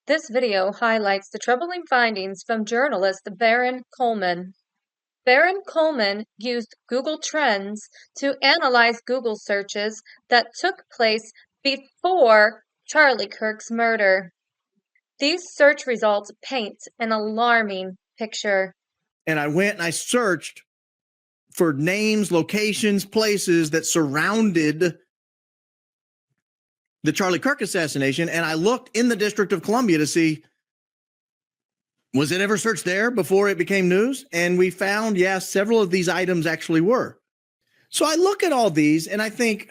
This video highlights the troubling findings from journalist Baron Coleman. Baron Coleman used Google Trends to analyze Google searches that took place before Charlie Kirk's murder. These search results paint an alarming picture. And I went and I searched for names, locations, places that surrounded the Charlie Kirk assassination, and I looked in the District of Columbia to see, was it ever searched there before it became news? And we found, yes, several of these items actually were. So I look at all these and I think,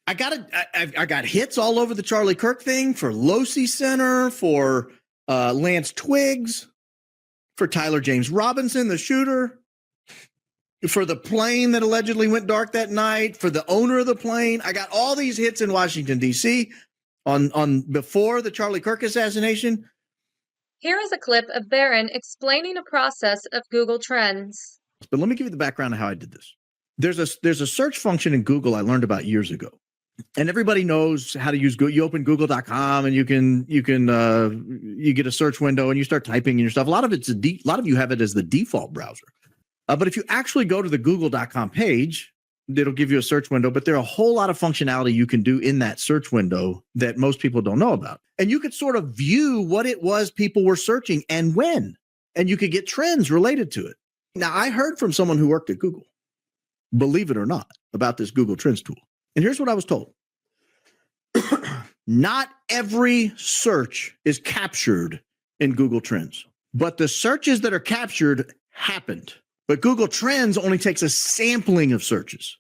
I got hits all over the Charlie Kirk thing for Losi Center, for Lance Twiggs, for Tyler James Robinson, the shooter, for the plane that allegedly went dark that night, for the owner of the plane. I got all these hits in Washington, D.C. on before the Charlie Kirk assassination. Here is a clip of Baron explaining a process of Google Trends. But let me give you the background of how I did this. There's a search function in Google I learned about years ago. And everybody knows how to use Google. You open google.com and you get a search window and you start typing in your stuff. A lot of you have it as the default browser. But if you actually go to the google.com page, it'll give you a search window, but there are a whole lot of functionality you can do in that search window that most people don't know about. And you could sort of view what it was people were searching and when, and you could get trends related to it. Now, I heard from someone who worked at Google, believe it or not, about this Google Trends tool. And here's what I was told. Not every search is captured in Google Trends, but the searches that are captured happened. But Google Trends only takes a sampling of searches,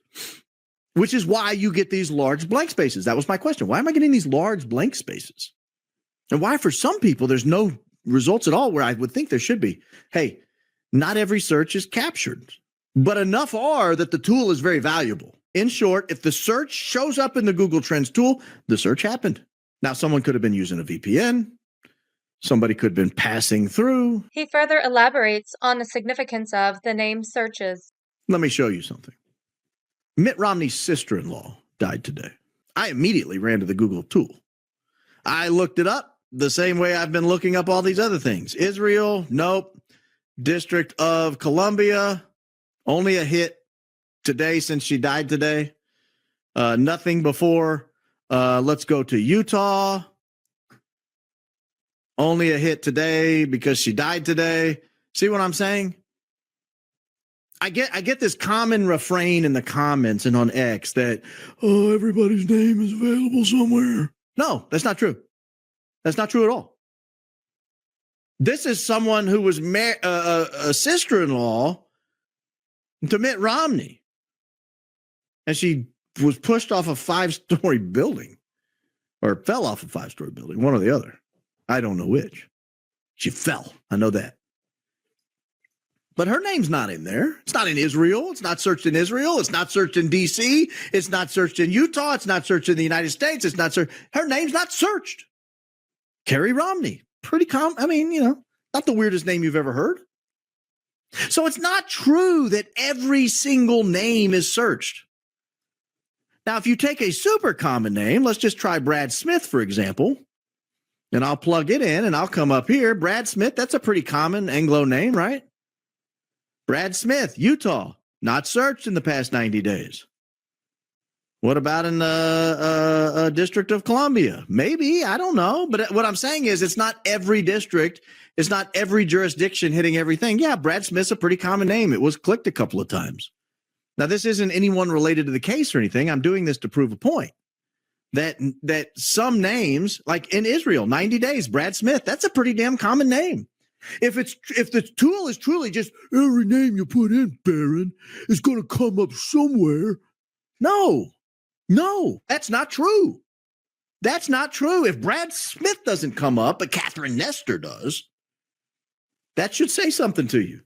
which is why you get these large blank spaces. That was my question. Why am I getting these large blank spaces? And why for some people there's no results at all where I would think there should be? Hey, not every search is captured, but enough are that the tool is very valuable. In short, if the search shows up in the Google Trends tool, the search happened. Now, someone could have been using a VPN. Somebody could have been passing through. He further elaborates on the significance of the name searches. Let me show you something. Mitt Romney's sister-in-law died today. I immediately ran to the Google tool. I looked it up the same way I've been looking up all these other things. Israel, nope. District of Columbia, only a hit today since she died today. Nothing before. Let's go to Utah. Only a hit today because she died today. See what I'm saying? I get this common refrain in the comments and on X that, oh, everybody's name is available somewhere. No, that's not true. That's not true at all. This is someone who was a sister-in-law to Mitt Romney. And she was pushed off a 5-story building or fell off a 5-story building, one or the other. I don't know which. She fell. I know that. But her name's not in there. It's not in Israel. It's not searched in Israel. It's not searched in D.C. It's not searched in Utah. It's not searched in the United States. It's not searched. Her name's not searched. Carrie Romney. Pretty common. I mean, not the weirdest name you've ever heard. So it's not true that every single name is searched. Now, if you take a super common name, let's just try Brad Smith, for example. And I'll plug it in and I'll come up here. Brad Smith, that's a pretty common Anglo name, right? Brad Smith, Utah, not searched in the past 90 days. What about in the District of Columbia? Maybe, I don't know. But what I'm saying is it's not every district. It's not every jurisdiction hitting everything. Yeah, Brad Smith's a pretty common name. It was clicked a couple of times. Now, this isn't anyone related to the case or anything. I'm doing this to prove a point. That some names, like in Israel, 90 days, Brad Smith, that's a pretty damn common name. If the tool is truly just every name you put in, Baron, is going to come up somewhere. No, that's not true. That's not true. If Brad Smith doesn't come up, but Catherine Nestor does, that should say something to you.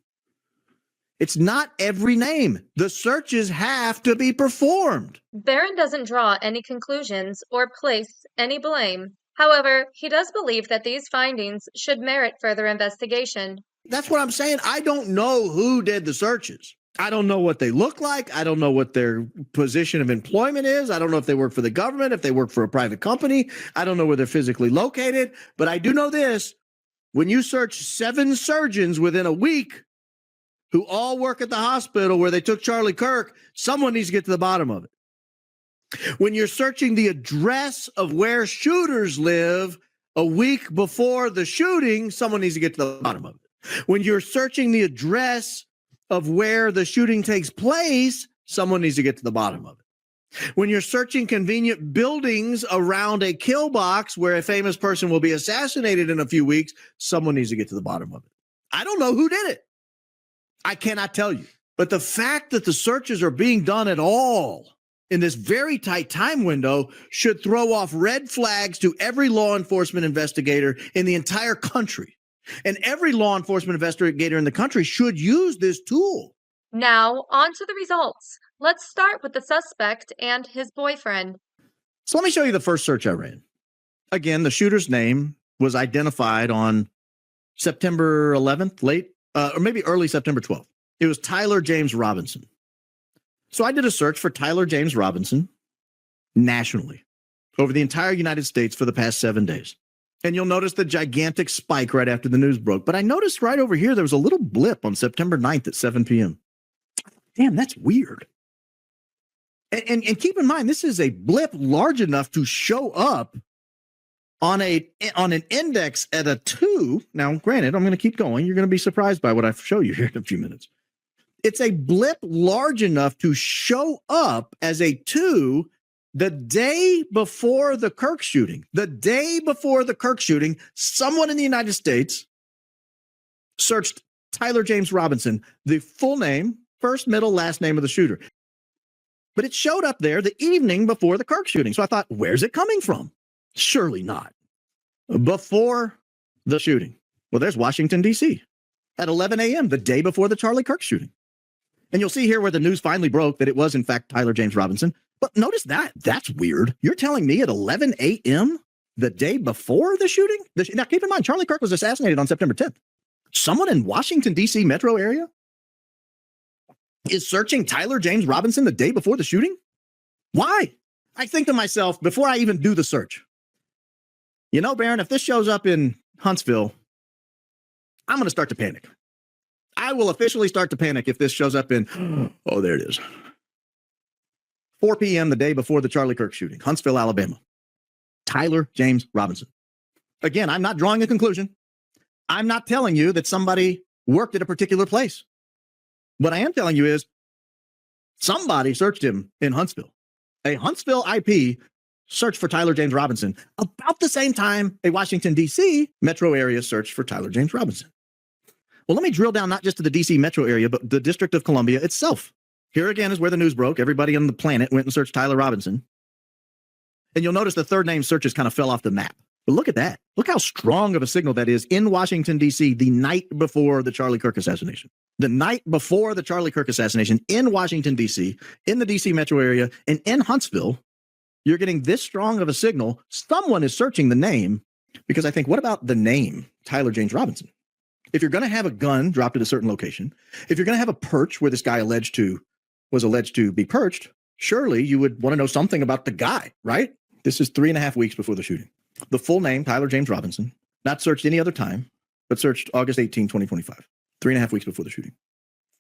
It's not every name. The searches have to be performed. Baron doesn't draw any conclusions or place any blame. However, he does believe that these findings should merit further investigation. That's what I'm saying. I don't know who did the searches. I don't know what they look like. I don't know what their position of employment is. I don't know if they work for the government, if they work for a private company. I don't know where they're physically located. But I do know this. When you search 7 surgeons within a week who all work at the hospital where they took Charlie Kirk, someone needs to get to the bottom of it. When you're searching the address of where shooters live a week before the shooting, someone needs to get to the bottom of it. When you're searching the address of where the shooting takes place, someone needs to get to the bottom of it. When you're searching convenient buildings around a killbox where a famous person will be assassinated in a few weeks, someone needs to get to the bottom of it. I don't know who did it. I cannot tell you. But the fact that the searches are being done at all in this very tight time window should throw off red flags to every law enforcement investigator in the entire country. And every law enforcement investigator in the country should use this tool. Now, on to the results. Let's start with the suspect and his boyfriend. So let me show you the first search I ran. Again, the shooter's name was identified on September 11th, or maybe early September 12th. It was Tyler James Robinson. So I did a search for Tyler James Robinson nationally over the entire United States for the past 7 days. And you'll notice the gigantic spike right after the news broke. But I noticed right over here, there was a little blip on September 9th at 7 p.m. Damn, that's weird. And keep in mind, this is a blip large enough to show up on an index at a 2. Now, granted, I'm going to keep going. You're going to be surprised by what I show you here in a few minutes. It's a blip large enough to show up as a 2 the day before the Kirk shooting. The day before the Kirk shooting, someone in the United States searched Tyler James Robinson, the full name, first, middle, last name of the shooter. But it showed up there the evening before the Kirk shooting. So I thought, where's it coming from? Surely not. Before the shooting. Well, there's Washington, D.C. at 11 a.m., the day before the Charlie Kirk shooting. And you'll see here where the news finally broke that it was, in fact, Tyler James Robinson. But notice that. That's weird. You're telling me at 11 a.m., the day before the shooting? Now, keep in mind, Charlie Kirk was assassinated on September 10th. Someone in Washington, D.C. metro area is searching Tyler James Robinson the day before the shooting? Why? I think to myself, before I even do the search, you know, Baron, if this shows up in Huntsville, I'm going to start to panic. I will officially start to panic if this shows up in, oh, there it is. 4 p.m. the day before the Charlie Kirk shooting, Huntsville, Alabama. Tyler James Robinson. Again, I'm not drawing a conclusion. I'm not telling you that somebody worked at a particular place. What I am telling you is somebody searched him in Huntsville. A Huntsville IP searched for Tyler James Robinson about the same time a Washington, D.C. metro area searched for Tyler James Robinson. Well, let me drill down not just to the D.C. metro area, but the District of Columbia itself. Here again is where the news broke. Everybody on the planet went and searched Tyler Robinson. And you'll notice the third name searches kind of fell off the map. But look at that. Look how strong of a signal that is in Washington, D.C. the night before the Charlie Kirk assassination. The night before the Charlie Kirk assassination in Washington, D.C., in the D.C. metro area, and in Huntsville, you're getting this strong of a signal. Someone is searching the name because I think, what about the name Tyler James Robinson? If you're going to have a gun dropped at a certain location, if you're going to have a perch where this guy was alleged to be perched, surely you would want to know something about the guy, right? This is 3.5 weeks before the shooting. The full name, Tyler James Robinson, not searched any other time, but searched August 18, 2025, 3.5 weeks before the shooting.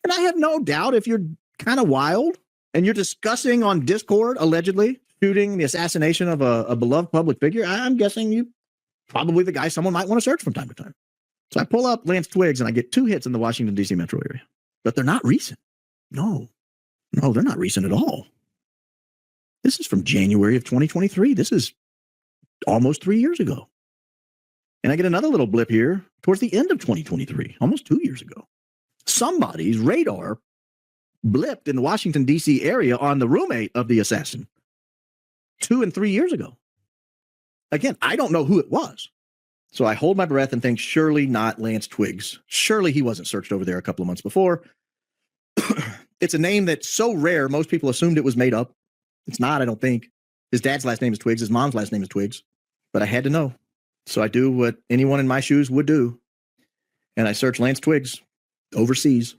And I have no doubt if you're kind of wild and you're discussing on Discord, allegedly shooting the assassination of a beloved public figure, I'm guessing you probably the guy someone might want to search from time to time. So I pull up Lance Twiggs and I get 2 hits in the Washington, D.C. metro area, but they're not recent. No, they're not recent at all. This is from January of 2023. This is almost 3 years ago. And I get another little blip here towards the end of 2023, almost 2 years ago. Somebody's radar blipped in the Washington, D.C. area on the roommate of the assassin 2 and 3 years ago. Again, I don't know who it was. So I hold my breath and think, surely not Lance Twiggs. Surely he wasn't searched over there a couple of months before. It's a name that's so rare, most people assumed it was made up. It's not, I don't think. His dad's last name is Twiggs. His mom's last name is Twiggs. But I had to know. So I do what anyone in my shoes would do. And I search Lance Twiggs overseas.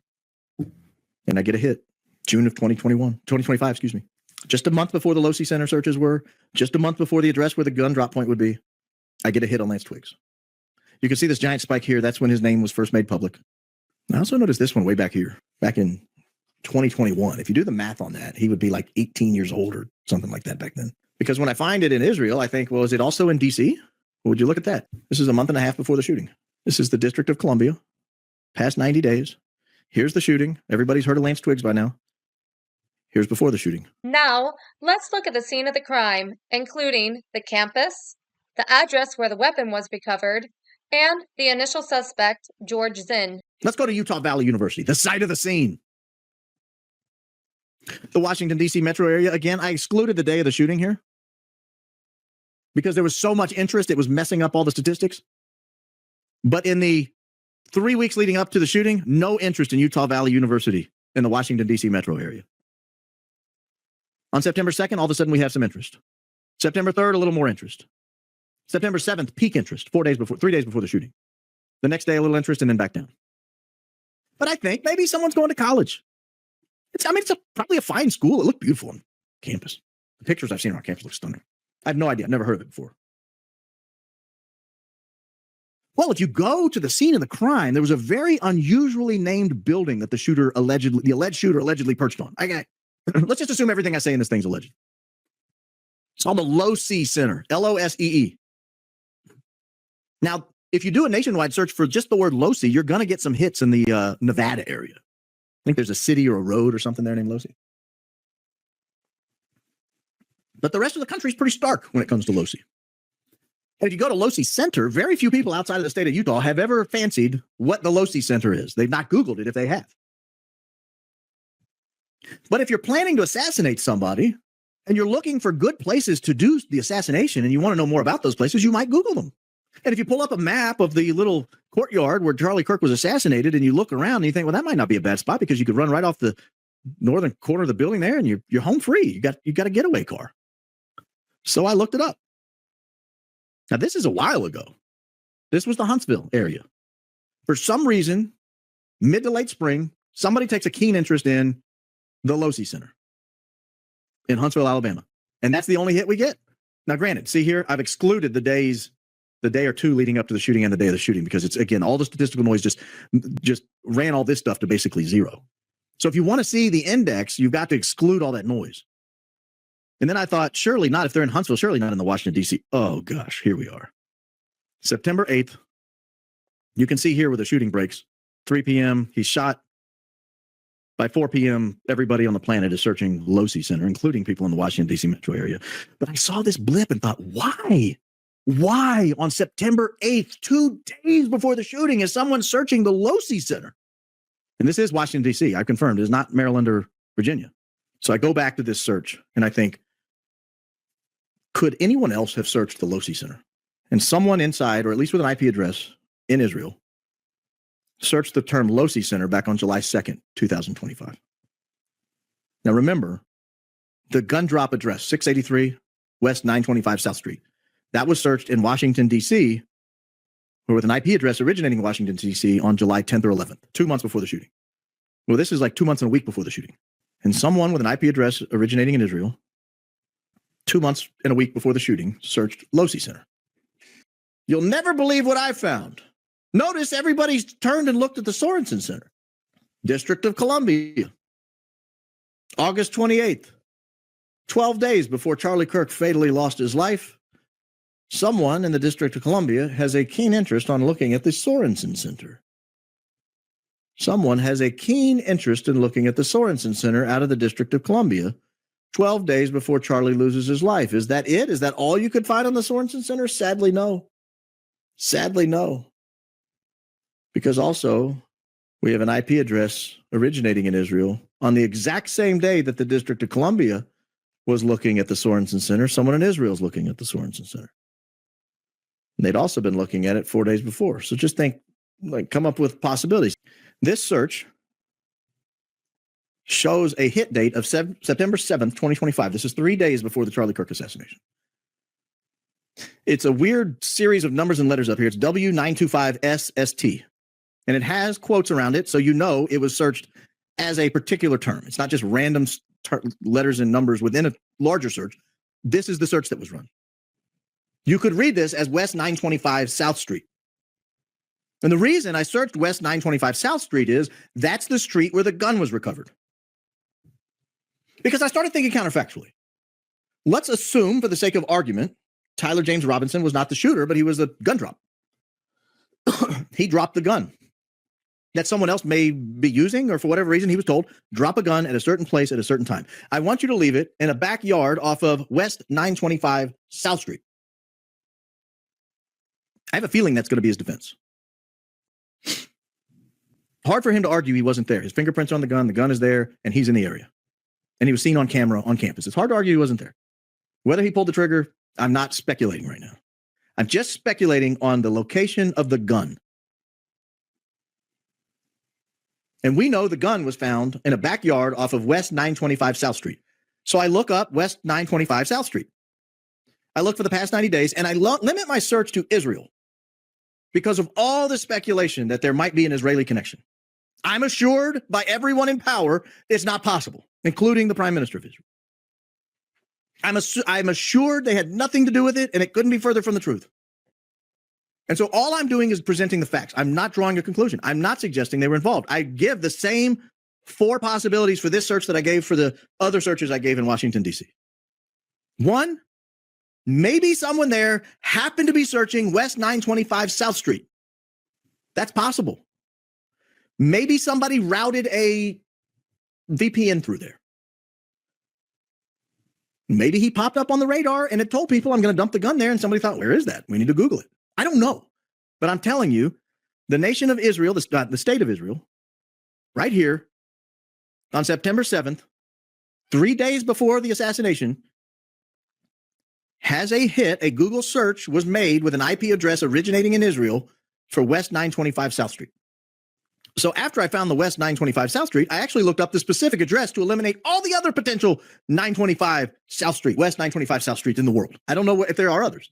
And I get a hit. June of 2025, excuse me. Just a month before the Losi Center searches were, just a month before the address where the gun drop point would be, I get a hit on Lance Twiggs. You can see this giant spike here. That's when his name was first made public. I also noticed this one way back here, back in 2021. If you do the math on that, he would be like 18 years old or something like that back then. Because when I find it in Israel, I think, well, is it also in DC? Well, would you look at that? This is a month and a half before the shooting. This is the District of Columbia, past 90 days. Here's the shooting. Everybody's heard of Lance Twiggs by now. Here's before the shooting. Now, let's look at the scene of the crime, including the campus, the address where the weapon was recovered, and the initial suspect, George Zinn. Let's go to Utah Valley University, the site of the scene. The Washington, D.C. metro area. Again, I excluded the day of the shooting here because there was so much interest, it was messing up all the statistics. But in the 3 weeks leading up to the shooting, no interest in Utah Valley University in the Washington, D.C. metro area. On September 2nd, all of a sudden we have some interest. September 3rd, a little more interest. September 7th, peak interest, 3 days before the shooting. The next day, a little interest and then back down. But I think maybe someone's going to college. It's probably a fine school. It looked beautiful on campus. The pictures I've seen on campus look stunning. I have no idea. I've never heard of it before. Well, if you go to the scene of the crime, there was a very unusually named building that the alleged shooter allegedly perched on. Let's just assume everything I say in this thing's alleged. It's called the Losi Center, L-O-S-E-E. Now, if you do a nationwide search for just the word Losi, you're going to get some hits in the Nevada area. I think there's a city or a road or something there named Losi. But the rest of the country is pretty stark when it comes to Losi. And if you go to Losi Center, very few people outside of the state of Utah have ever fancied what the Losi Center is. They've not Googled it if they have. But if you're planning to assassinate somebody and you're looking for good places to do the assassination and you want to know more about those places, you might Google them. And if you pull up a map of the little courtyard where Charlie Kirk was assassinated and you look around and you think, well, that might not be a bad spot because you could run right off the northern corner of the building there and you're home free. You got a getaway car. So I looked it up. Now, this is a while ago. This was the Huntsville area. For some reason, mid to late spring, somebody takes a keen interest in the Losi Center in Huntsville, Alabama. And that's the only hit we get. Now, granted, see here, I've excluded the day or two leading up to the shooting and the day of the shooting because it's, again, all the statistical noise just ran all this stuff to basically zero. So if you want to see the index, you've got to exclude all that noise. And then I thought, surely not if they're in Huntsville, surely not in the Washington, D.C. Oh, gosh, here we are. September 8th. You can see here where the shooting breaks. 3 p.m., he's shot. By 4 p.m., everybody on the planet is searching Losi Center, including people in the Washington, D.C. metro area. But I saw this blip and thought, why? Why on September 8th, 2 days before the shooting, is someone searching the Losi Center? And this is Washington, D.C. I confirmed. It is not Maryland or Virginia. So I go back to this search and I think, could anyone else have searched the Losi Center? And someone inside, or at least with an IP address in Israel, searched the term Losi Center back on July 2nd, 2025. Now remember, the gun drop address, 683 West 925 South Street, that was searched in Washington, D.C., or with an IP address originating in Washington, D.C. on July 10th or 11th, 2 months before the shooting. Well, this is like 2 months and a week before the shooting. And someone with an IP address originating in Israel, 2 months and a week before the shooting, searched Losi Center. You'll never believe what I found. Notice everybody's turned and looked at the Sorensen Center. District of Columbia, August 28th, 12 days before Charlie Kirk fatally lost his life. Someone in the District of Columbia has a keen interest on looking at the Sorensen Center. Someone has a keen interest in looking at the Sorensen Center out of the District of Columbia 12 days before Charlie loses his life. Is that it? Is that all you could find on the Sorensen Center? Sadly, no. Sadly, no. Because also, we have an IP address originating in Israel on the exact same day that the District of Columbia was looking at the Sorensen Center. Someone in Israel is looking at the Sorensen Center. And they'd also been looking at it 4 days before. So just think, come up with possibilities. This search shows a hit date of September 7th, 2025. This is 3 days before the Charlie Kirk assassination. It's a weird series of numbers and letters up here. It's W925SST. And it has quotes around it, so you know it was searched as a particular term. It's not just random letters and numbers within a larger search. This is the search that was run. You could read this as West 925 South Street. And the reason I searched West 925 South Street is that's the street where the gun was recovered. Because I started thinking counterfactually. Let's assume, for the sake of argument, Tyler James Robinson was not the shooter, but he was a gun drop. He dropped the gun that someone else may be using, or for whatever reason, he was told, drop a gun at a certain place at a certain time. I want you to leave it in a backyard off of West 925 South Street. I have a feeling that's going to be his defense. Hard for him to argue he wasn't there. His fingerprints are on the gun is there, and he's in the area. And he was seen on camera on campus. It's hard to argue he wasn't there. Whether he pulled the trigger, I'm not speculating right now. I'm just speculating on the location of the gun. And we know the gun was found in a backyard off of West 925 South Street. So I look up West 925 South Street. I look for the past 90 days, and I limit my search to Israel because of all the speculation that there might be an Israeli connection. I'm assured by everyone in power it's not possible, including the Prime Minister of Israel. I'm assured they had nothing to do with it, and it couldn't be further from the truth. And so all I'm doing is presenting the facts. I'm not drawing a conclusion. I'm not suggesting they were involved. I give the same 4 possibilities for this search that I gave for the other searches I gave in Washington, D.C. 1, maybe someone there happened to be searching West 925 South Street. That's possible. Maybe somebody routed a VPN through there. Maybe he popped up on the radar and it told people I'm going to dump the gun there, and somebody thought, where is that? We need to Google it. I don't know. But I'm telling you, the nation of Israel, the state of Israel, right here on September 7th, 3 days before the assassination, has a hit. A Google search was made with an IP address originating in Israel for West 925 South Street. So after I found the West 925 South Street, I actually looked up the specific address to eliminate all the other potential 925 South Street, West 925 South Street in the world. I don't know if there are others.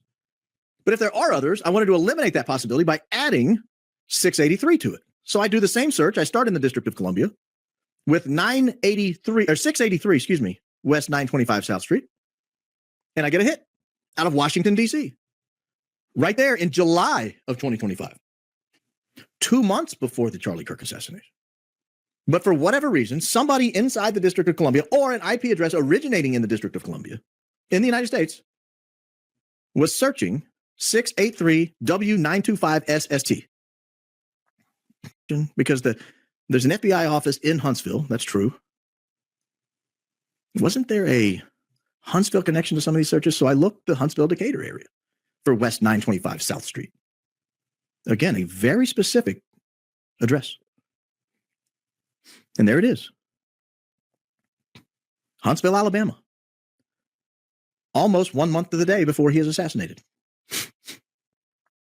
But if there are others, I wanted to eliminate that possibility by adding 683 to it. So I do the same search. I start in the District of Columbia with 683, West 925 South Street. And I get a hit out of Washington, D.C. right there in July of 2025. 2 months before the Charlie Kirk assassination. But for whatever reason, somebody inside the District of Columbia or an IP address originating in the District of Columbia in the United States was searching 683W925SST. Because there's an FBI office in Huntsville. That's true. Wasn't there a Huntsville connection to some of these searches? So I looked the Huntsville Decatur area for West 925 South Street. Again, a very specific address. And there it is. Huntsville, Alabama. Almost 1 month to the day before he is assassinated.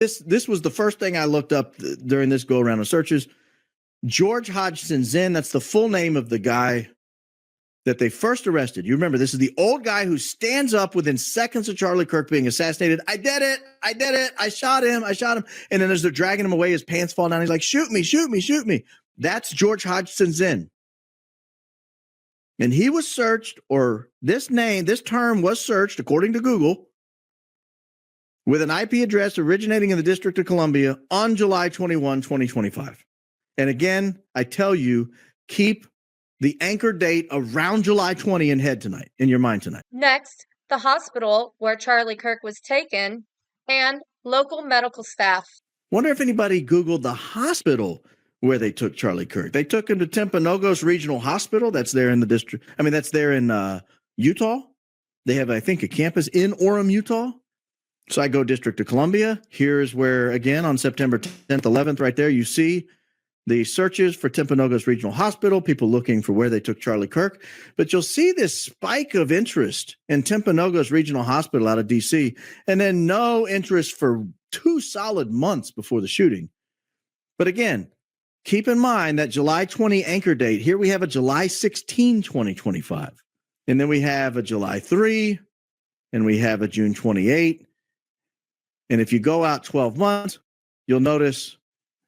This was the first thing I looked up during this go-around of searches. George Hodgson Zinn, that's the full name of the guy that they first arrested. You remember, this is the old guy who stands up within seconds of Charlie Kirk being assassinated. I did it. I shot him. And then as they're dragging him away, his pants fall down. He's like, shoot me. That's George Hodgson Zinn. And he was searched, or this term was searched, according to Google, with an IP address originating in the District of Columbia on July 21, 2025. And again, I tell you, keep the anchor date around July 20 in your mind tonight. Next, the hospital where Charlie Kirk was taken and local medical staff. Wonder if anybody Googled the hospital where they took Charlie Kirk. They took him to Timpanogos Regional Hospital. That's there in the district. That's there in Utah. They have, I think, a campus in Orem, Utah. So I go District of Columbia. Here's where, again, on September 10th, 11th, right there, you see the searches for Timpanogos Regional Hospital, people looking for where they took Charlie Kirk. But you'll see this spike of interest in Timpanogos Regional Hospital out of D.C., and then no interest for 2 solid months before the shooting. But again, keep in mind that July 20 anchor date. Here we have a July 16, 2025. And then we have a July 3, and we have a June 28. And if you go out 12 months, you'll notice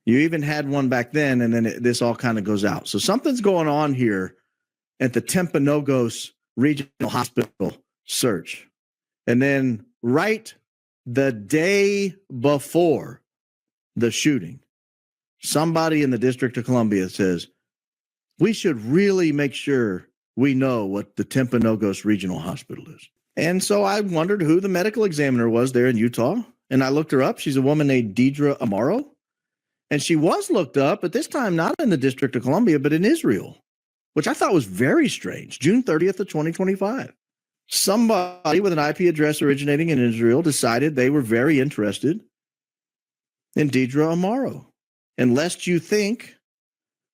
You even had one back then, and then this all kind of goes out. So something's going on here at the Timpanogos Regional Hospital search. And then right the day before the shooting, somebody in the District of Columbia says, we should really make sure we know what the Timpanogos Regional Hospital is. And so I wondered who the medical examiner was there in Utah. And I looked her up. She's a woman named Deidre Amaro. And she was looked up, but this time not in the District of Columbia, but in Israel, which I thought was very strange. June 30th of 2025. Somebody with an IP address originating in Israel decided they were very interested in Deidre Amaro. And lest you think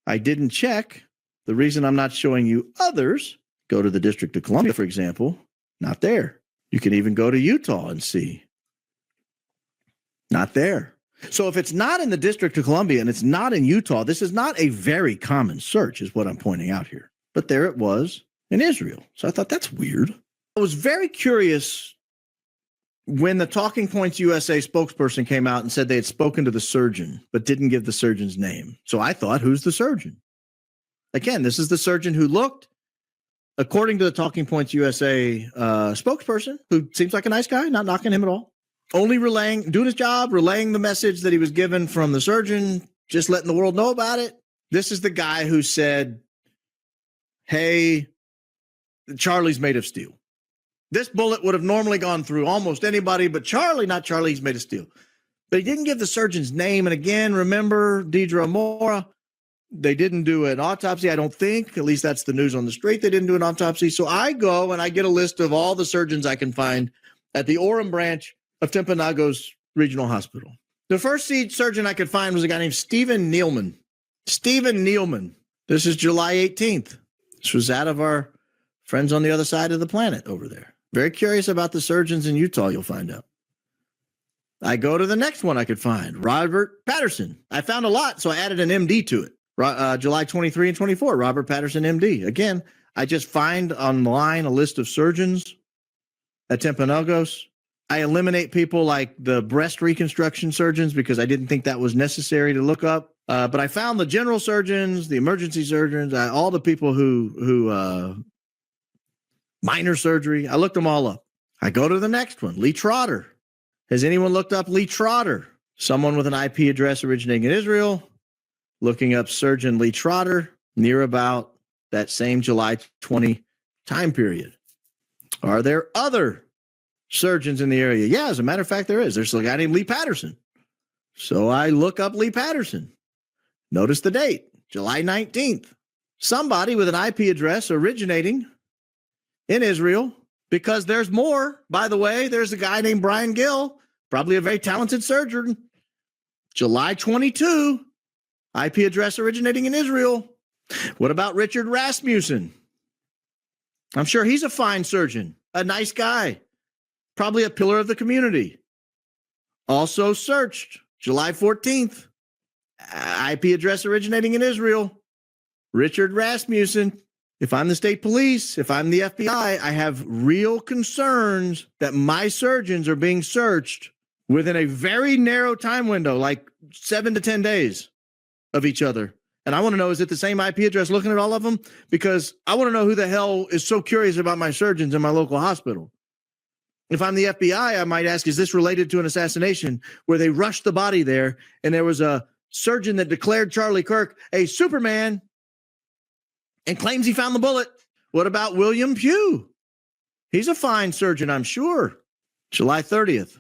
I didn't check, the reason I'm not showing you others, go to the District of Columbia, for example, not there. You can even go to Utah and see. Not there. So if it's not in the District of Columbia and it's not in Utah, this is not a very common search, is what I'm pointing out here. But there it was in Israel. So I thought that's weird. I was very curious when the Talking Points USA spokesperson came out and said they had spoken to the surgeon, but didn't give the surgeon's name. So I thought, who's the surgeon? Again, this is the surgeon who looked, according to the Talking Points USA spokesperson, who seems like a nice guy, not knocking him at all. Only doing his job, relaying the message that he was given from the surgeon, just letting the world know about it. This is the guy who said, hey, Charlie's made of steel. This bullet would have normally gone through almost anybody, but not Charlie, he's made of steel. But he didn't give the surgeon's name. And again, remember, Deidre Amaro, they didn't do an autopsy, I don't think. At least that's the news on the street. They didn't do an autopsy. So I go and I get a list of all the surgeons I can find at the Orem branch of Timpanogos Regional Hospital. The first surgeon I could find was a guy named Stephen Nealman. Stephen Nealman. This is July 18th. This was out of our friends on the other side of the planet over there. Very curious about the surgeons in Utah, you'll find out. I go to the next one I could find, Robert Patterson. I found a lot, so I added an MD to it. July 23 and 24, Robert Patterson, MD. Again, I just find online a list of surgeons at Timpanogos. I eliminate people like the breast reconstruction surgeons because I didn't think that was necessary to look up. But I found the general surgeons, the emergency surgeons, all the people who minor surgery. I looked them all up. I go to the next one, Lee Trotter. Has anyone looked up Lee Trotter? Someone with an IP address originating in Israel, looking up surgeon Lee Trotter near about that same July 20 time period. Are there other surgeons in the area? Yeah, as a matter of fact, there is. There's a guy named Lee Patterson. So I look up Lee Patterson. Notice the date, July 19th. Somebody with an IP address originating in Israel, because there's more. By the way, there's a guy named Brian Gill, probably a very talented surgeon. July 22, IP address originating in Israel. What about Richard Rasmussen? I'm sure he's a fine surgeon, a nice guy. Probably a pillar of the community. Also searched July 14th. IP address originating in Israel. Richard Rasmussen. If I'm the state police, if I'm the FBI, I have real concerns that my surgeons are being searched within a very narrow time window, like 7 to 10 days of each other. And I want to know, is it the same IP address looking at all of them? Because I want to know who the hell is so curious about my surgeons in my local hospital. If I'm the FBI, I might ask, is this related to an assassination where they rushed the body there and there was a surgeon that declared Charlie Kirk a Superman and claims he found the bullet? What about William Pugh? He's a fine surgeon, I'm sure. July 30th,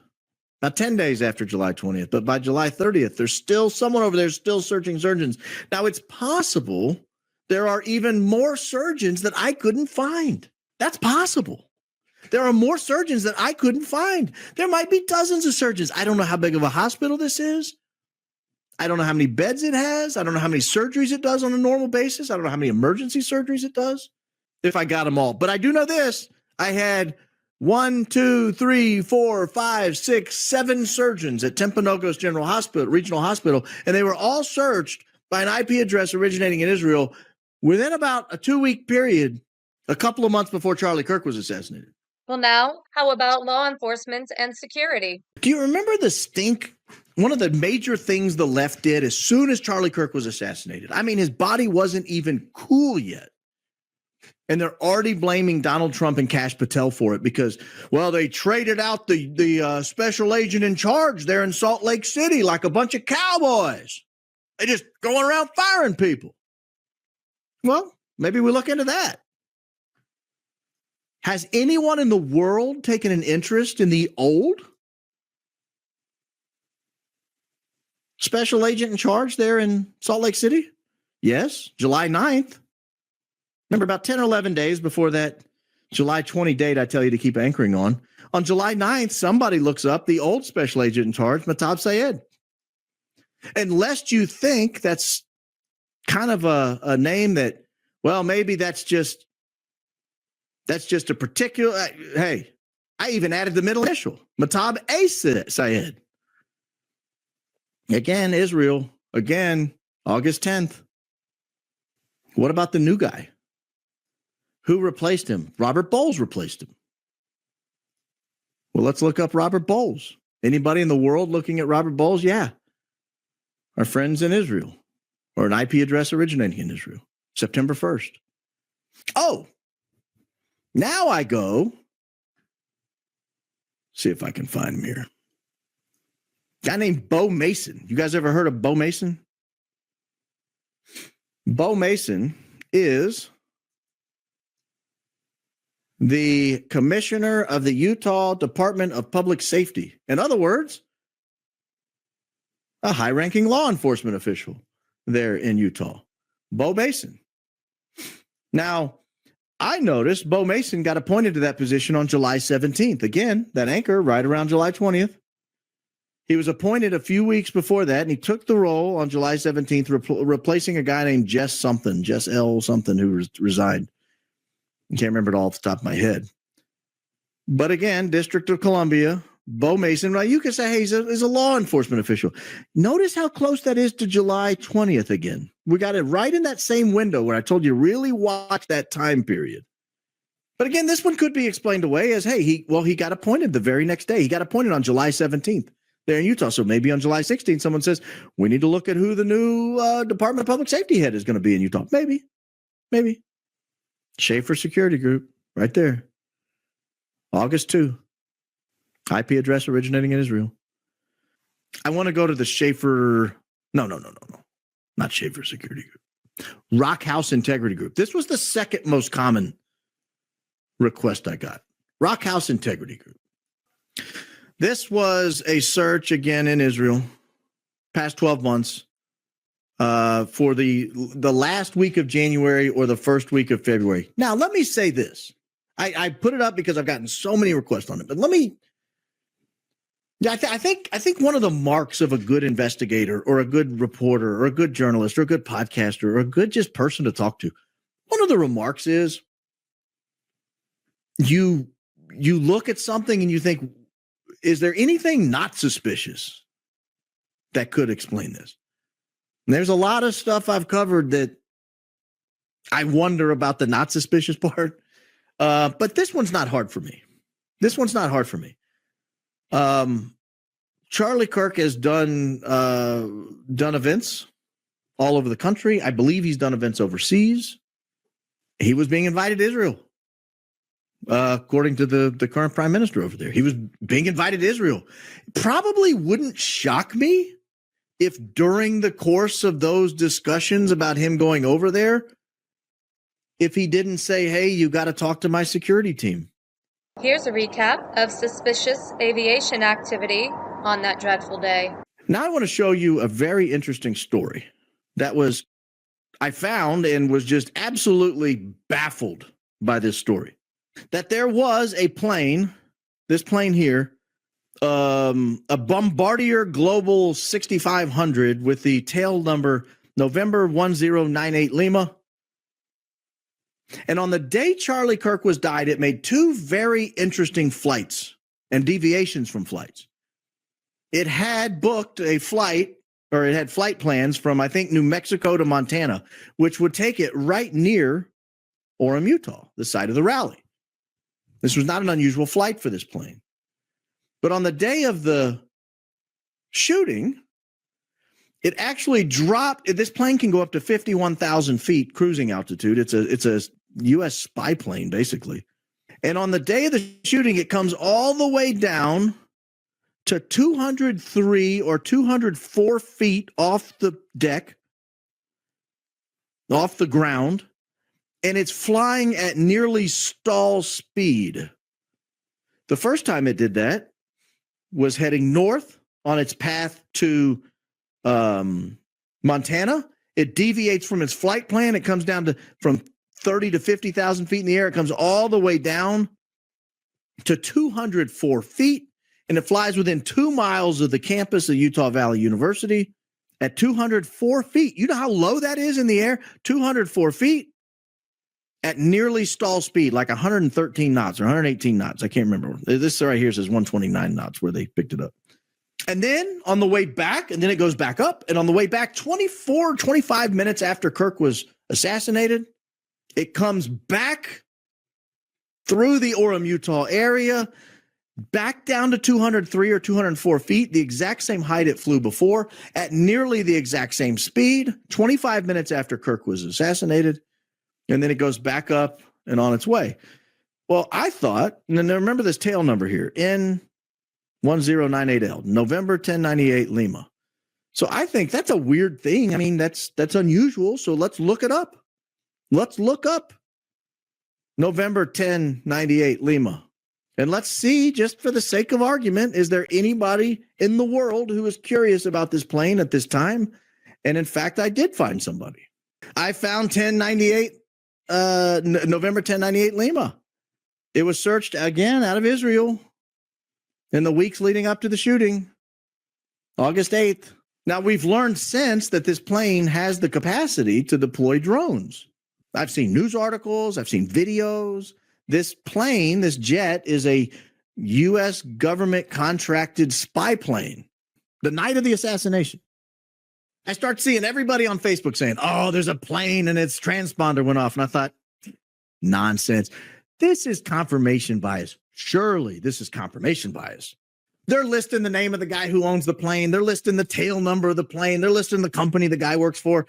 about 10 days after July 20th, but by July 30th, there's still someone over there still searching surgeons. Now, it's possible there are even more surgeons that I couldn't find. That's possible. There are more surgeons that I couldn't find. There might be dozens of surgeons. I don't know how big of a hospital this is. I don't know how many beds it has. I don't know how many surgeries it does on a normal basis. I don't know how many emergency surgeries it does, if I got them all. But I do know this. I had 1, 2, 3, 4, 5, 6, 7 surgeons at Timpanogos General Hospital, Regional Hospital, and they were all searched by an IP address originating in Israel within about a 2-week period, a couple of months before Charlie Kirk was assassinated. Well, now, how about law enforcement and security? Do you remember the stink one of the major things the left did as soon as Charlie Kirk was assassinated. I mean, his body wasn't even cool yet. And they're already blaming Donald Trump and Kash Patel for it because, well, they traded out the special agent in charge there in Salt Lake City like a bunch of cowboys. They just going around firing people. Well, maybe we look into that. Has anyone in the world taken an interest in the old special agent in charge there in Salt Lake City? Yes, July 9th. Remember, about 10 or 11 days before that July 20 date I tell you to keep anchoring on July 9th, somebody looks up the old special agent in charge, Mahtab Syed. And lest you think that's kind of a name that, well, maybe that's just a particular, hey, I even added the middle initial, Mahtab A. Syed. Again, Israel, again, August 10th. What about the new guy? Who replaced him? Robert Bowles replaced him. Well, let's look up Robert Bowles. Anybody in the world looking at Robert Bowles? Yeah. Our friends in Israel, or an IP address originating in Israel, September 1st. Oh, now I go. See if I can find him here. Guy named Bo Mason. You guys ever heard of Bo Mason? Bo Mason is the commissioner of the Utah Department of Public Safety. In other words, a high-ranking law enforcement official there in Utah. Bo Mason. Now, I noticed Bo Mason got appointed to that position on July 17th. Again, that anchor right around July 20th. He was appointed a few weeks before that, and he took the role on July 17th, replacing a guy named Jess L. something, who resigned. I can't remember it all off the top of my head. But again, District of Columbia, Bo Mason, right? You could say, hey, he's a law enforcement official. Notice how close that is to July 20th again. We got it right in that same window where I told you really watch that time period. But again, this one could be explained away as, hey, he got appointed the very next day. He got appointed on July 17th there in Utah. So maybe on July 16th, someone says, we need to look at who the new Department of Public Safety head is going to be in Utah. Maybe. Schaefer Security Group, right there. August 2. IP address originating in Israel. I want to go to the Schaefer. No. Not Schaefer Security Group. Rock House Integrity Group. This was the second most common request I got. Rock House Integrity Group. This was a search again in Israel, past 12 months. For the last week of January or the first week of February. Now, let me say this. I put it up because I've gotten so many requests on it, but I think one of the marks of a good investigator or a good reporter or a good journalist or a good podcaster or a good just person to talk to, one of the remarks is you look at something and you think, is there anything not suspicious that could explain this? And there's a lot of stuff I've covered that I wonder about the not suspicious part. But this one's not hard for me. Charlie Kirk has done events all over the country. I believe he's done events overseas. He was being invited to Israel. According to the current prime minister over there, he was being invited to Israel. Probably wouldn't shock me if during the course of those discussions about him going over there, if he didn't say, hey, you got to talk to my security team. Here's a recap of suspicious aviation activity on that dreadful day. Now I want to show you a very interesting story that I found and was just absolutely baffled by this story. That there was a plane, this plane here, a Bombardier Global 6500 with the tail number November 1098 Lima. And on the day Charlie Kirk died, it made two very interesting flights and deviations from flights. It had booked a flight, or it had flight plans from, I think, New Mexico to Montana, which would take it right near Orem, Utah, the site of the rally. This was not an unusual flight for this plane. But on the day of the shooting, it actually dropped. This plane can go up to 51,000 feet cruising altitude. It's a U.S. spy plane, basically. And on the day of the shooting, it comes all the way down to 203 or 204 feet off the deck, off the ground, and it's flying at nearly stall speed. The first time it did that was heading north on its path to Montana. It deviates from its flight plan. It comes down to from 30 to 50,000 feet in the air. It comes all the way down to 204 feet, and it flies within 2 miles of the campus of Utah Valley University at 204 feet. You know how low that is in the air? 204 feet at nearly stall speed, like 113 knots or 118 knots. I can't remember. This right here says 129 knots where they picked it up. And then on the way back, and then it goes back up, and on the way back, 25 minutes after Kirk was assassinated, it comes back through the Orem, Utah area, back down to 203 or 204 feet, the exact same height it flew before, at nearly the exact same speed, 25 minutes after Kirk was assassinated, and then it goes back up and on its way. Well, I thought, and then remember this tail number here, N1098L, November 1098 Lima. So I think that's a weird thing. I mean, that's unusual, so let's look it up. Let's look up November 1098 Lima. And let's see, just for the sake of argument, is there anybody in the world who is curious about this plane at this time? And in fact, I did find somebody. I found November 1098 Lima. It was searched again out of Israel in the weeks leading up to the shooting, August 8th. Now, we've learned since that this plane has the capacity to deploy drones. I've seen news articles. I've seen videos. This plane, this jet, is a U.S. government contracted spy plane. The night of the assassination, I start seeing everybody on Facebook saying, oh, there's a plane and its transponder went off. And I thought, nonsense. This is confirmation bias. Surely this is confirmation bias. They're listing the name of the guy who owns the plane. They're listing the tail number of the plane. They're listing the company the guy works for.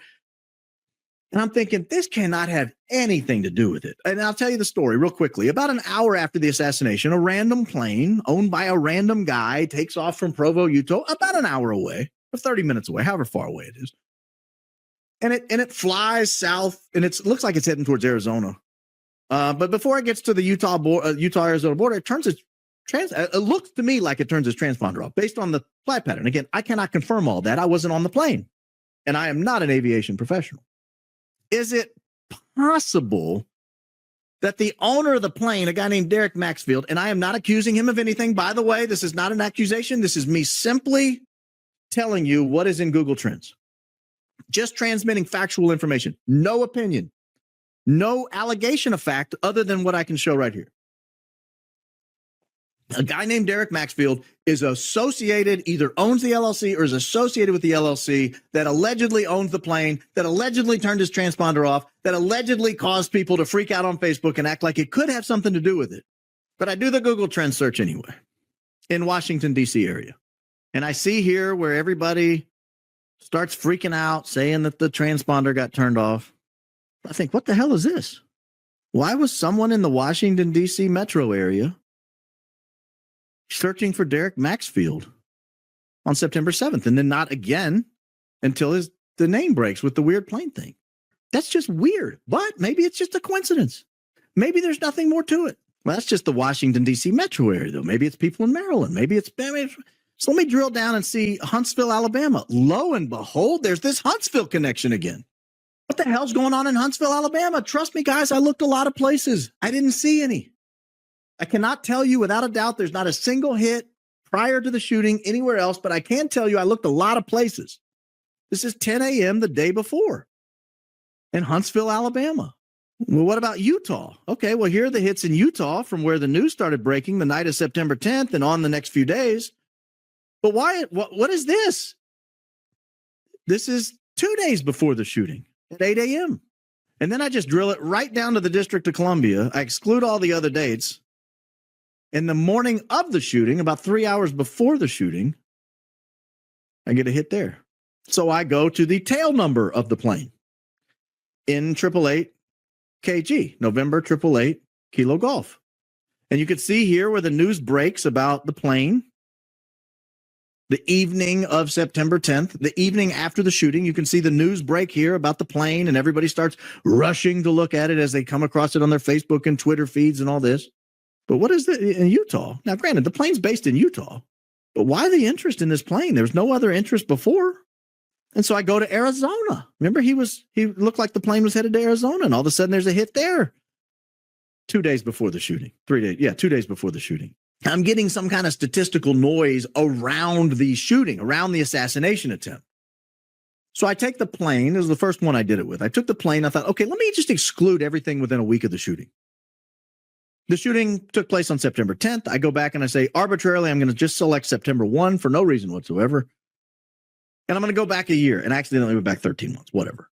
And I'm thinking, this cannot have anything to do with it. And I'll tell you the story real quickly. About an hour after the assassination, a random plane owned by a random guy takes off from Provo, Utah, about an hour away, or 30 minutes away, however far away it is. And it flies south, and it looks like it's heading towards Arizona. But before it gets to the Utah-Arizona border, it looks to me like it turns its transponder off based on the flight pattern. Again, I cannot confirm all that. I wasn't on the plane, and I am not an aviation professional. Is it possible that the owner of the plane, a guy named Derek Maxfield, and I am not accusing him of anything, by the way, this is not an accusation. This is me simply telling you what is in Google Trends. Just transmitting factual information. No opinion. No allegation of fact other than what I can show right here. A guy named Derek Maxfield is associated, either owns the LLC or is associated with the LLC that allegedly owns the plane, that allegedly turned his transponder off, that allegedly caused people to freak out on Facebook and act like it could have something to do with it. But I do the Google Trends search anyway in Washington, D.C. area. And I see here where everybody starts freaking out, saying that the transponder got turned off. I think, what the hell is this? Why was someone in the Washington, D.C. metro area searching for Derek Maxfield on September 7th and then not again until the name breaks with the weird plane thing? That's just weird, but maybe it's just a coincidence. Maybe there's nothing more to it. Well, that's just the Washington, D.C. metro area, though. Maybe it's people in Maryland. So let me drill down and see Huntsville, Alabama. Lo and behold, there's this Huntsville connection again. What the hell's going on in Huntsville, Alabama? Trust me, guys, I looked a lot of places. I didn't see any. I cannot tell you without a doubt there's not a single hit prior to the shooting anywhere else, but I can tell you I looked a lot of places. This is 10 a.m. the day before in Huntsville, Alabama. Well, what about Utah? Okay, well, here are the hits in Utah from where the news started breaking the night of September 10th and on the next few days. But why? What is this? This is 2 days before the shooting at 8 a.m. And then I just drill it right down to the District of Columbia. I exclude all the other dates. In the morning of the shooting, about 3 hours before the shooting, I get a hit there. So I go to the tail number of the plane. N888 KG, November 888 Kilo Golf. And you can see here where the news breaks about the plane. The evening of September 10th, the evening after the shooting, you can see the news break here about the plane, and everybody starts rushing to look at it as they come across it on their Facebook and Twitter feeds and all this. But what is it in Utah? Now, granted, the plane's based in Utah, but why the interest in this plane? There was no other interest before. And so I go to Arizona. Remember, he looked like the plane was headed to Arizona, and all of a sudden there's a hit there. 2 days before the shooting. 3 days. Yeah, 2 days before the shooting. I'm getting some kind of statistical noise around the shooting, around the assassination attempt. So I take the plane. This was the first one I did it with. I took the plane. I thought, okay, let me just exclude everything within a week of the shooting. The shooting took place on September 10th. I go back and I say, arbitrarily, I'm going to just select September 1 for no reason whatsoever. And I'm going to go back a year and accidentally went back 13 months, whatever.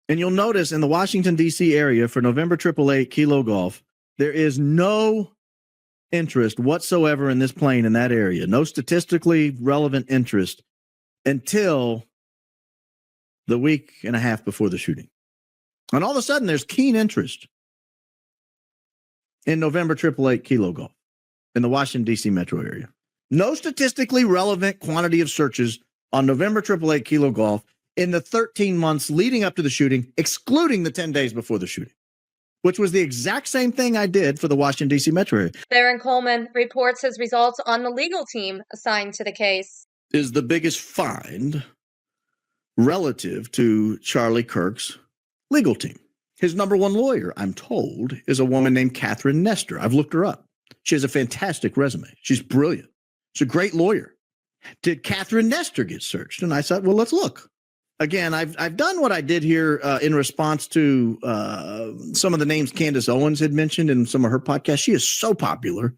And you'll notice in the Washington, D.C. area for November 888 Kilo Golf, there is no interest whatsoever in this plane in that area. No statistically relevant interest until the week and a half before the shooting. And all of a sudden, there's keen interest in November 888 Kilo Golf in the Washington, D.C. metro area. No statistically relevant quantity of searches on November 888 Kilo Golf in the 13 months leading up to the shooting, excluding the 10 days before the shooting, which was the exact same thing I did for the Washington, D.C. metro area. Baron Coleman reports his results on the legal team assigned to the case. Is the biggest find relative to Charlie Kirk's legal team. His number one lawyer, I'm told, is a woman named Catherine Nestor. I've looked her up. She has a fantastic resume. She's brilliant. She's a great lawyer. Did Catherine Nestor get searched? And I said, well, let's look. Again, I've done what I did here in response to some of the names Candace Owens had mentioned in some of her podcasts. She is so popular.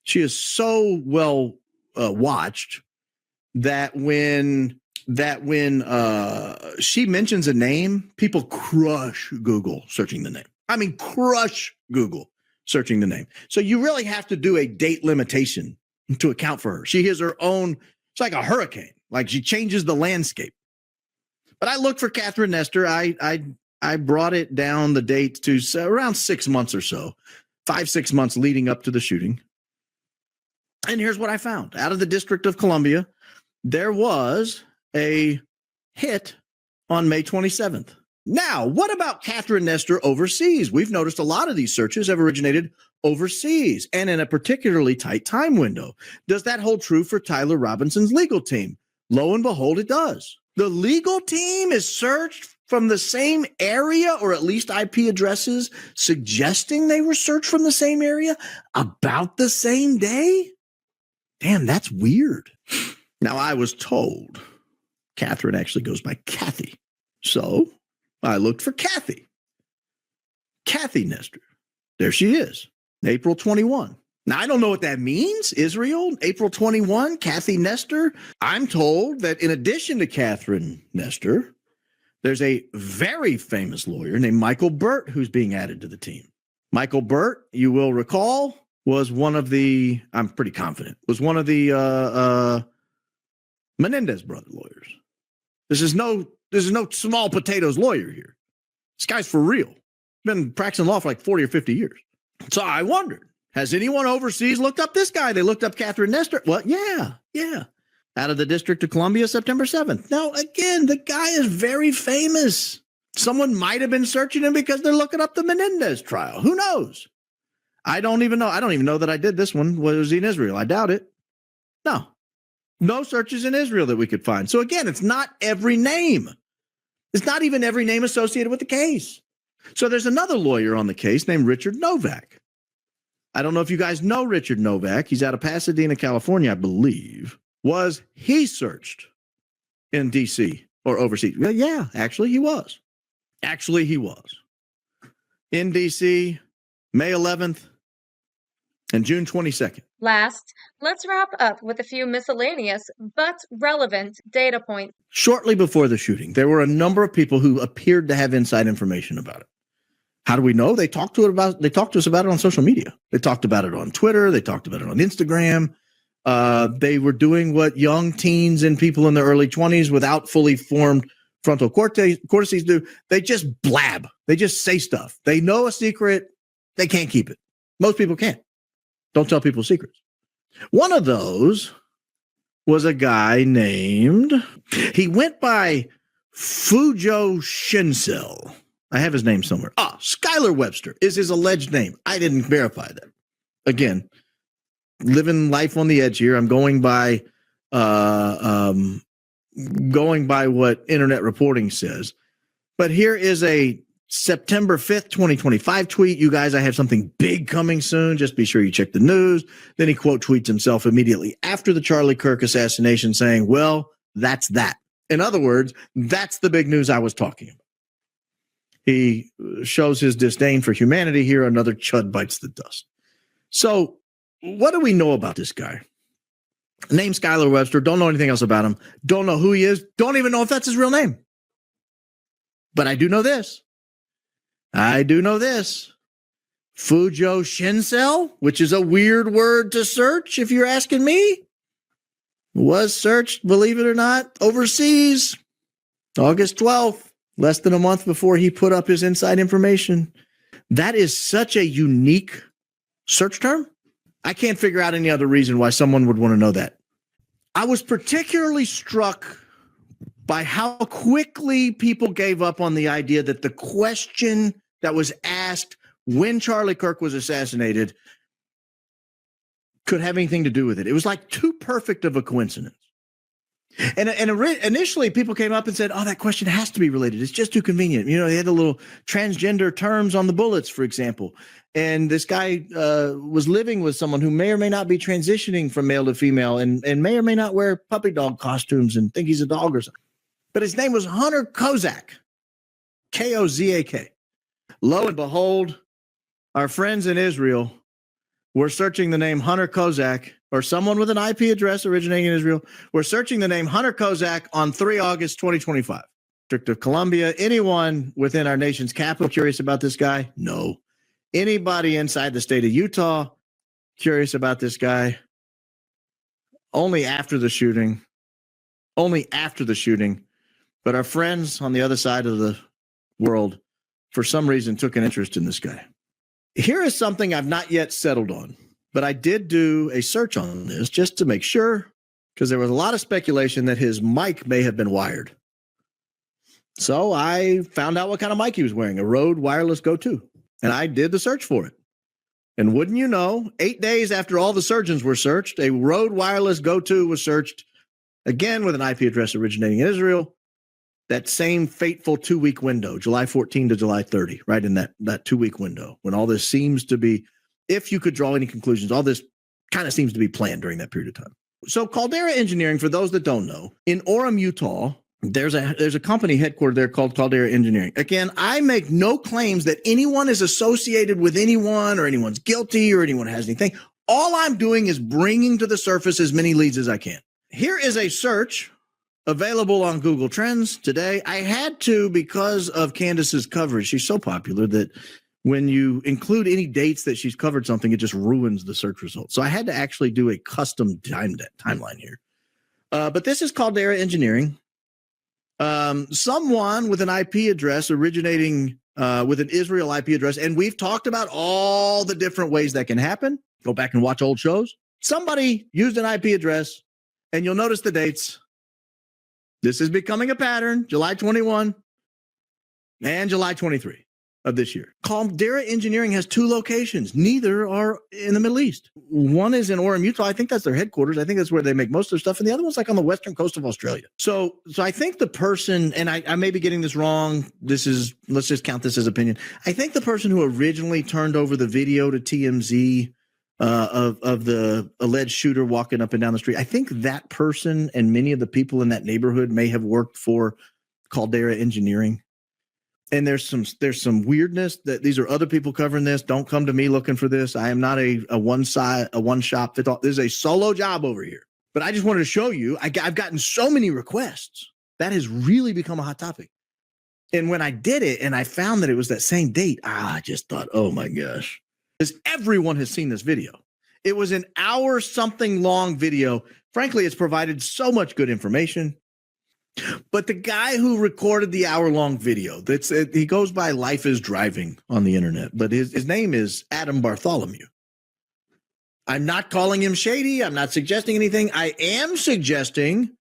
She is so well watched that when she mentions a name, people crush Google searching the name. I mean, crush Google searching the name. So you really have to do a date limitation to account for her. She has her own, it's like a hurricane. Like she changes the landscape. But I looked for Catherine Nestor. I brought it down the date to around 6 months or so, 5-6 months leading up to the shooting. And here's what I found. Out of the District of Columbia, there was a hit on May 27th. Now, what about Catherine Nestor overseas? We've noticed a lot of these searches have originated overseas and in a particularly tight time window. Does that hold true for Tyler Robinson's legal team? Lo and behold, it does. The legal team is searched from the same area, or at least IP addresses suggesting they were searched from the same area about the same day? Damn, that's weird. Now, I was told Catherine actually goes by Kathy. So I looked for Kathy. Kathy Nestor. There she is. April 21. Now, I don't know what that means. Israel, April 21, Kathy Nestor. I'm told that in addition to Catherine Nestor, there's a very famous lawyer named Michael Burt who's being added to the team. Michael Burt, you will recall, was one of the, I'm pretty confident, was one of the Menendez brother lawyers. This is no small potatoes lawyer here. This guy's for real. Been practicing law for like 40 or 50 years. So I wondered, has anyone overseas looked up this guy? They looked up Catherine Nestor. Well, yeah. Out of the District of Columbia, September 7th. Now, again, the guy is very famous. Someone might have been searching him because they're looking up the Menendez trial. Who knows? I don't even know. I don't even know that I did this one. Was he in Israel? I doubt it. No searches in Israel that we could find. So again, it's not every name. It's not even every name associated with the case. So there's another lawyer on the case named Richard Novak. I don't know if you guys know Richard Novak. He's out of Pasadena, California, I believe. Was he searched in D.C. or overseas? Well, yeah, actually he was. In D.C., May 11th and June 22nd. Last, let's wrap up with a few miscellaneous but relevant data points. Shortly before the shooting, there were a number of people who appeared to have inside information about it. How do we know? They talked to us about it on social media. They talked about it on Twitter. They talked about it on Instagram. They were doing what young teens and people in their early 20s without fully formed frontal cortices do. They just blab. They just say stuff. They know a secret. They can't keep it. Most people can't. Don't tell people secrets. One of those was a guy named, he went by Fujo Shinsel. I have his name somewhere. Skylar Webster is his alleged name. I didn't verify that. Again, living life on the edge here. I'm going by what internet reporting says. But here is a September 5th, 2025 tweet. You guys, I have something big coming soon. Just be sure you check the news. Then he quote tweets himself immediately after the Charlie Kirk assassination saying, well, that's that. In other words, that's the big news I was talking about. He shows his disdain for humanity here. Another chud bites the dust. So what do we know about this guy? Name Skylar Webster. Don't know anything else about him. Don't know who he is. Don't even know if that's his real name. But I do know this. Fujo Shinsel, which is a weird word to search if you're asking me, was searched, believe it or not, overseas, August 12th, less than a month before he put up his inside information. That is such a unique search term. I can't figure out any other reason why someone would want to know that. I was particularly struck by how quickly people gave up on the idea that the question that was asked when Charlie Kirk was assassinated could have anything to do with it. It was like too perfect of a coincidence. And initially people came up and said, oh, that question has to be related. It's just too convenient. You know, they had the little transgender terms on the bullets, for example. And this guy was living with someone who may or may not be transitioning from male to female and may or may not wear puppy dog costumes and think he's a dog or something. But his name was Hunter Kozak, Kozak. Lo and behold, our friends in Israel were searching the name Hunter Kozak, or someone with an IP address originating in Israel. We're searching the name Hunter Kozak on 3 August 2025. District of Columbia. Anyone within our nation's capital curious about this guy? No. Anybody inside the state of Utah curious about this guy? Only after the shooting. But our friends on the other side of the world, for some reason, took an interest in this guy. Here is something I've not yet settled on, but I did do a search on this just to make sure, because there was a lot of speculation that his mic may have been wired. So I found out what kind of mic he was wearing, a Rode Wireless Go 2, and I did the search for it. And wouldn't you know, 8 days after all the surgeons were searched, a Rode Wireless Go 2 was searched, again with an IP address originating in Israel. That same fateful 2-week window, July 14 to July 30, right in that 2-week window, when all this seems to be, if you could draw any conclusions, all this kind of seems to be planned during that period of time. So Caldera Engineering, for those that don't know, in Orem, Utah, there's a company headquartered there called Caldera Engineering. Again, I make no claims that anyone is associated with anyone or anyone's guilty or anyone has anything. All I'm doing is bringing to the surface as many leads as I can. Here is a search available on Google Trends today. I had to because of Candace's coverage. She's so popular that when you include any dates that she's covered something, it just ruins the search results. So I had to actually do a custom timeline here. But this is Caldera Engineering. Someone with an IP address originating with an Israel IP address, and we've talked about all the different ways that can happen. Go back and watch old shows. Somebody used an IP address, and you'll notice the dates. This is becoming a pattern, July 21 and July 23 of this year. Caldera Engineering has 2 locations. Neither are in the Middle East. One is in Orem, Utah. I think that's their headquarters. I think that's where they make most of their stuff. And the other one's like on the western coast of Australia. So I think the person, and I may be getting this wrong. Let's just count this as opinion. I think the person who originally turned over the video to TMZ of the alleged shooter walking up and down the street, I think that person and many of the people in that neighborhood may have worked for Caldera Engineering. And there's some weirdness that these are other people covering this. Don't come to me looking for this. I am not a one shop fit all. This is a solo job over here. But I just wanted to show you, I've gotten so many requests. That has really become a hot topic. And when I did it and I found that it was that same date, I just thought, oh my gosh. Because everyone has seen this video. It was an hour something long video. Frankly, it's provided so much good information. But the guy who recorded the hour-long video, he goes by Life is Driving on the internet, but his name is Adam Bartholomew. I'm not calling him shady. I'm not suggesting anything. I am suggesting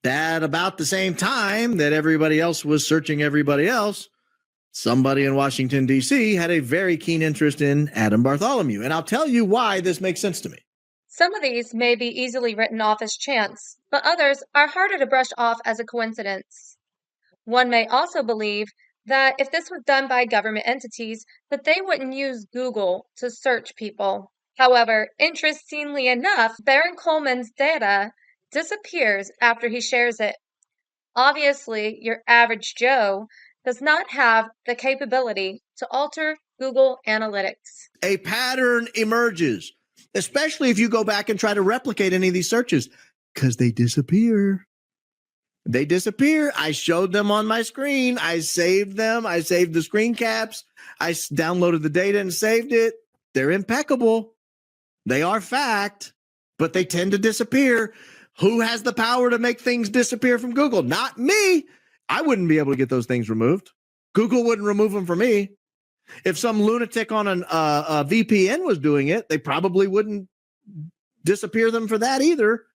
that about the same time that everybody else was searching everybody else, somebody in Washington, D.C. had a very keen interest in Adam Bartholomew. And I'll tell you why this makes sense to me. Some of these may be easily written off as chance, but others are harder to brush off as a coincidence. One may also believe that if this was done by government entities, that they wouldn't use Google to search people. However, interestingly enough, Baron Coleman's data disappears after he shares it. Obviously, your average Joe does not have the capability to alter Google Analytics. A pattern emerges, especially if you go back and try to replicate any of these searches, because they disappear. They disappear. I showed them on my screen. I saved them. I saved the screen caps. I downloaded the data and saved it. They're impeccable. They are fact, but they tend to disappear. Who has the power to make things disappear from Google? Not me. I wouldn't be able to get those things removed. Google wouldn't remove them for me. If some lunatic on a VPN was doing it, they probably wouldn't disappear them for that either.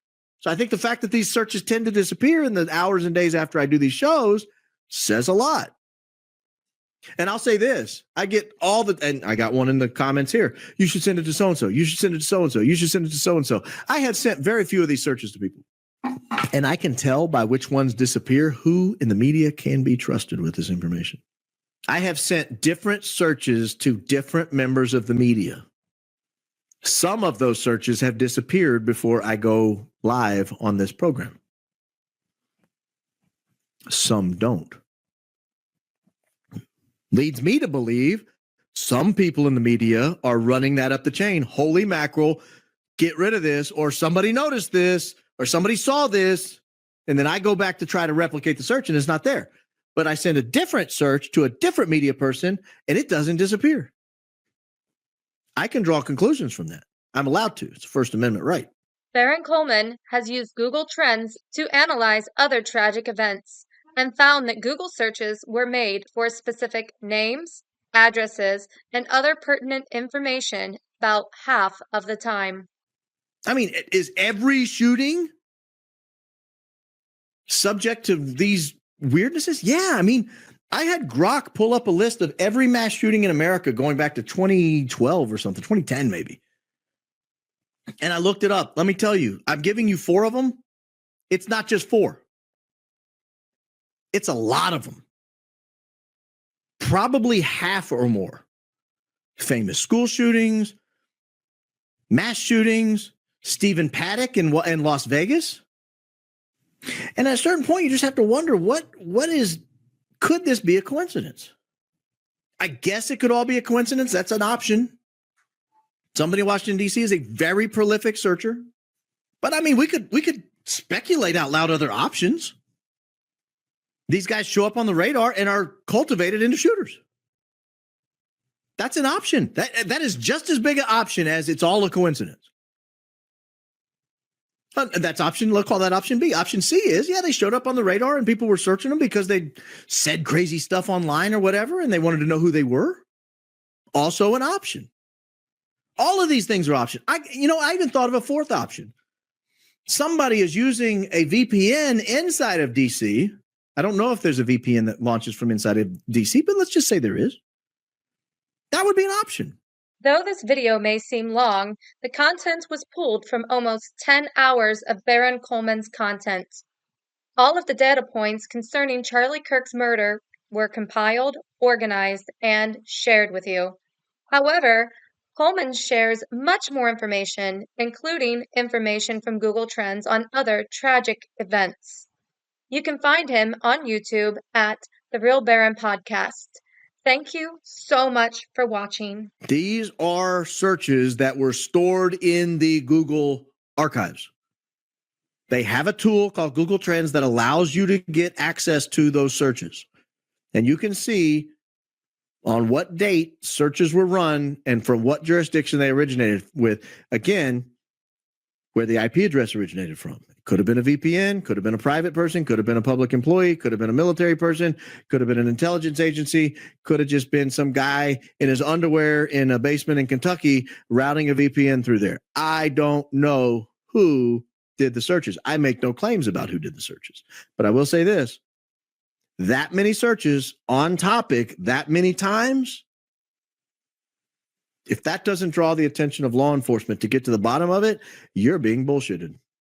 So I think the fact that these searches tend to disappear in the hours and days after I do these shows says a lot. And I'll say this, and I got one in the comments here. You should send it to so-and-so. You should send it to so-and-so. You should send it to so-and-so. I have sent very few of these searches to people. And I can tell by which ones disappear who in the media can be trusted with this information. I have sent different searches to different members of the media. Some of those searches have disappeared before I go live on this program. Some don't. Leads me to believe some people in the media are running that up the chain. Holy mackerel, get rid of this, or somebody noticed this, or somebody saw this, and then I go back to try to replicate the search and it's not there. But I send a different search to a different media person and it doesn't disappear. I can draw conclusions from that. I'm allowed to. It's a First Amendment right. Baron Coleman has used Google Trends to analyze other tragic events and found that Google searches were made for specific names, addresses, and other pertinent information about half of the time. I mean, is every shooting subject to these weirdnesses? Yeah, I mean, I had Grok pull up a list of every mass shooting in America going back to 2012 or something, 2010 maybe. And I looked it up. Let me tell you, I'm giving you 4 of them. It's not just 4. It's a lot of them. Probably half or more. Famous school shootings, mass shootings, Stephen Paddock in Las Vegas. And at a certain point, you just have to wonder, could this be a coincidence? I guess it could all be a coincidence. That's an option. Somebody in Washington, D.C. is a very prolific searcher. But I mean, we could speculate out loud other options. These guys show up on the radar and are cultivated into shooters. That's an option. That is just as big an option as it's all a coincidence. That's option, let's call that option B. Option C is, they showed up on the radar and people were searching them because they said crazy stuff online or whatever, and they wanted to know who they were. Also an option. All of these things are options. I even thought of a 4th option. Somebody is using a VPN inside of DC. I don't know if there's a VPN that launches from inside of DC, but let's just say there is. That would be an option. Though this video may seem long, the content was pulled from almost 10 hours of Baron Coleman's content. All of the data points concerning Charlie Kirk's murder were compiled, organized, and shared with you. However, Coleman shares much more information, including information from Google Trends on other tragic events. You can find him on YouTube at The Real Baron Podcast. Thank you so much for watching. These are searches that were stored in the Google archives. They have a tool called Google Trends that allows you to get access to those searches. And you can see on what date searches were run and from what jurisdiction they originated with. Again, where the IP address originated from. Could have been a VPN, could have been a private person, could have been a public employee, could have been a military person, could have been an intelligence agency, could have just been some guy in his underwear in a basement in Kentucky routing a VPN through there. I don't know who did the searches. I make no claims about who did the searches. But I will say this, that many searches on topic that many times, if that doesn't draw the attention of law enforcement to get to the bottom of it, you're being bullshitted.